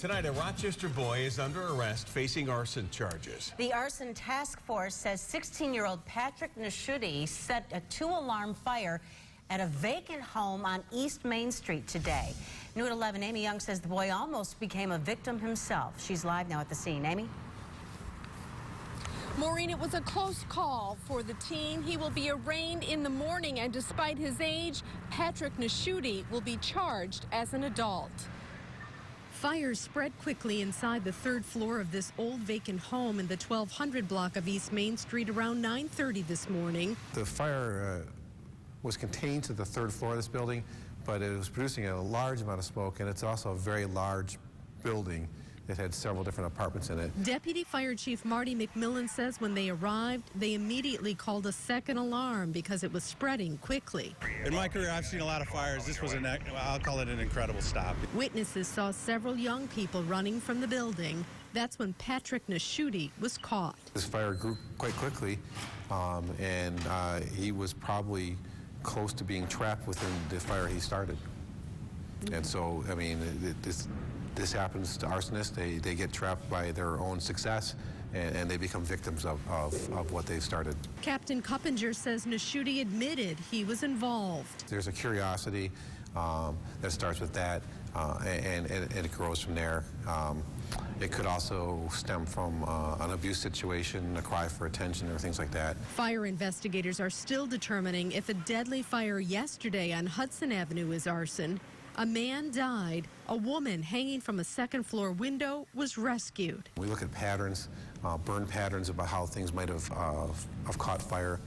Tonight, a Rochester boy is under arrest facing arson charges. The arson task force says 16-year-old Patrick Nashuti set a 2-alarm fire at a vacant home on East Main Street today. New at 11, Amy Young says the boy almost became a victim himself. She's live now at the scene. Amy? Maureen, it was a close call for the teen. He will be arraigned in the morning, and despite his age, Patrick Nashuti will be charged as an adult. Fires spread quickly inside the third floor of this old vacant home in the 1200 block of East Main Street around 9:30 this morning. The fire was contained to the third floor of this building, but it was producing a large amount of smoke, and it's also a very large building that had several different apartments in it. Deputy Fire Chief Marty McMillan says when they arrived, they immediately called a second alarm because it was spreading quickly. In my career, I've seen a lot of fires. This was I'll call it an incredible stop. Witnesses saw several young people running from the building. That's when Patrick Nashuti was caught. This fire grew quite quickly, and he was probably close to being trapped within the fire he started. And so, I mean, this happens to arsonists. They get trapped by their own success, and they become victims of what they've started. Captain Cuppinger says Nashuti admitted he was involved. There's a curiosity that starts with that, and it grows from there. It could also stem from an abuse situation, a cry for attention, or things like that. Fire investigators are still determining if a deadly fire yesterday on Hudson Avenue is arson. A man died. A woman hanging from a second-floor window was rescued. We look at patterns, burn patterns about how things might have caught fire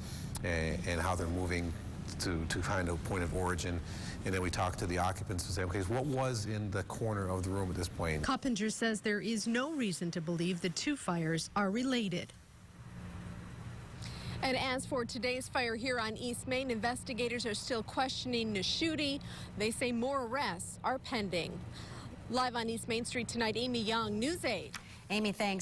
and how they're moving to find a point of origin. And then we talk to the occupants and say, okay, what was in the corner of the room at this point? Cuppinger says there is no reason to believe the two fires are related. And as for today's fire here on East Main, investigators are still questioning Nashuti. They say more arrests are pending. Live on East Main Street tonight, Amy Young, News 8. Amy, thanks.